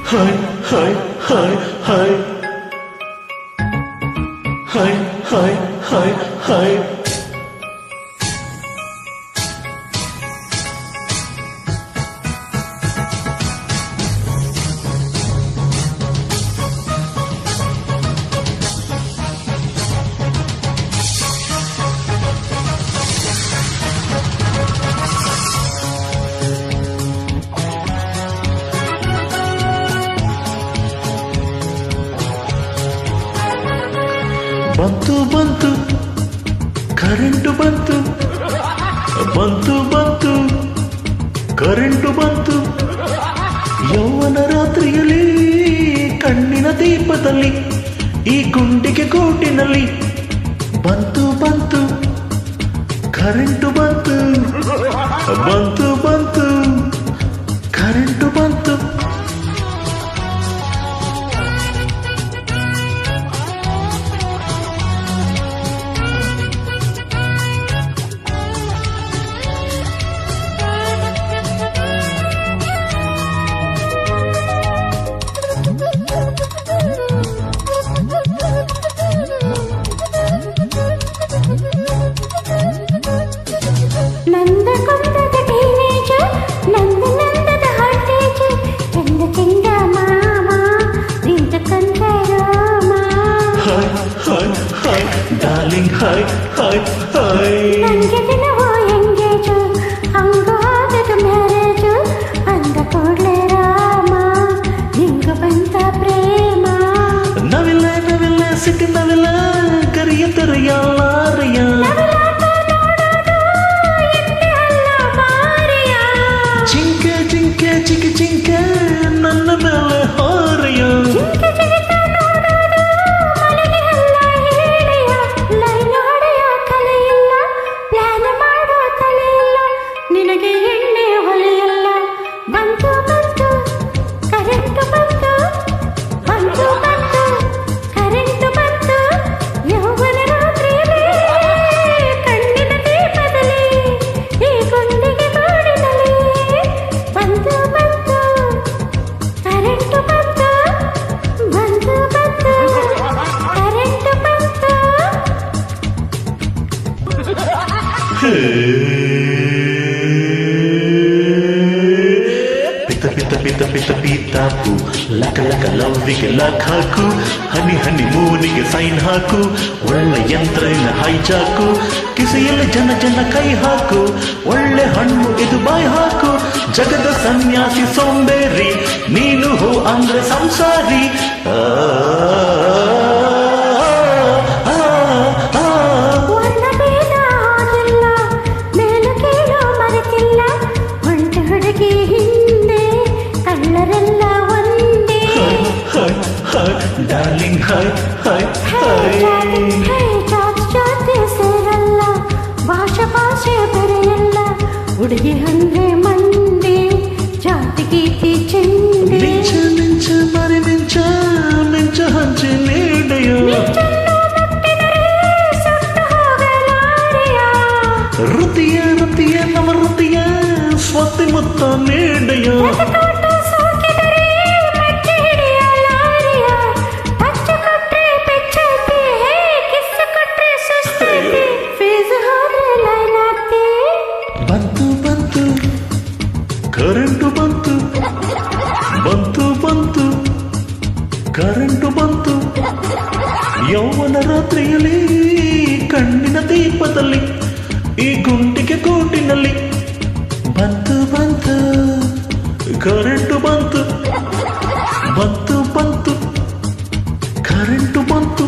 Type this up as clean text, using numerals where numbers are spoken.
Hi hi hi hi hi hi hi hi ಬಂತು ಬಂತು current ಬಂತು ಬಂತು ಬಂತು ಕರೆಂಟು ಬಂತು ಯೌವನ ರಾತ್ರಿಯಲ್ಲಿ ಕಣ್ಣಿನ ದೀಪದಲ್ಲಿ ಈ ಗುಂಡಿಗೆ ಕೋಟಿನಲ್ಲಿ ಬಂತು ಬಂತು ಕರೆಂಟು ಬಂತು ಬಂತು ಬಂತು ಕರೆಂಟು ಬಂತು Darling, hi, hi, hi. ನನಗೆ ದಿನವೂ ಎಂಗೇಜು ಹಂಗೂ ಆದದು ಮ್ಯಾರೇಜು ಅಂದ ಕೂಡಲೇ ರಾಮ ನಿಂಗು ಬಂತ ಪ್ರೇಮ ನವಿಲ್ಲ ನವಿಲ್ಲ ಸಿಟ್ಟು ನವಿಲ್ಲ ಕರಿಯ ತರೆಯ ಲಾರೆಯ ಜಿಂಕೆ ಜಿಂಕೆ ಚಿಕ್ಕಿ ಜಿಂಕೆ ನನ್ನ ಮೇಲೆ ಹಾರೆಯ ನಿನಗೆ ಎಣ್ಣೆ ಹೊಲೆಯಲ್ಲ ಬಂತು ಬಂತು ಕರೆಂಟು ಬಂತು ಬಂತು ಬಂತು ಕರೆಂಟು ಬಂತು ಯೌವನ ರಾತ್ರಿಯಲ್ಲಿ ಕಣ್ಣಿನ ದೀಪದಲ್ಲಿ ಈ ಗುಂಡಿಗೆ ಗೋಡಿನಲ್ಲಿ ಬಂತು ಬಂತು ಕರೆಂಟು ಬಂತು ಬಂತು ಬಂತು ಕರೆಂಟು ಬಂತು ಪಿತ ಪಿತ ಪಿತಾಪು ಲಕ ಲಕ ಲವ್ವಿಗೆ ಲಕ್ ಹಾಕು ಹನಿ ಹನಿ ಮೂನಿಗೆ ಸೈನ್ ಹಾಕು ಒಳ್ಳೆ ಯಂತ್ರ ಇಲ್ಲ ಹೈಜಾಕು ಕಿಸೆಯಲ್ಲಿ ಜನ ಜನ ಕೈ ಹಾಕು ಒಳ್ಳೆ ಹಣ್ಣು ಇದು ಬಾಯ್ ಹಾಕು ಜಗದ ಸನ್ಯಾಸಿ ಸೋಂಬೇರಿ ನೀನು ಹೋ ಅಂದ್ರೆ ಸಂಸಾರಿ ಡಾರ್ಲಿಂಗ್ ಹಾಯ್ ಹಾಯ್ ಜಾತಿ ಸೇರಲ್ಲ ಭಾಷೆ ಭಾಷೆ ಬೆರೆಯಲ್ಲ ಹುಡುಗಿ ಅಂದ್ರೆ ಮಂಡಿ ಜಾತಿ ಗೀತಿ ಚೆಂಡಿ ಮಿಂಚ ಮಿಂಚ ಮರಿ ಮಿಂಚ ಮಿಂಚ ಹಂಚಿ ನೀಡೆಯ ಋತಿಯ ಋತಿಯ ನಮ್ಮ ಋತಿಯ ಸ್ವತಿ ಮುತ್ತ ನೀಡೆಯ ಬಂತು ಬಂತು ಕರೆಂಟು ಬಂತು ಬಂತು ಬಂತು ಕರೆಂಟು ಬಂತು ಯೌವನ ರಾತ್ರಿಯಲ್ಲಿ ಕಣ್ಣಿನ ದೀಪದಲ್ಲಿ ಈ ಗುಂಡಿಗೆ ಕೋಟಿನಲ್ಲಿ ಬಂತು ಬಂತು ಕರೆಂಟು ಬಂತು ಬಂತು ಬಂತು ಕರೆಂಟು ಬಂತು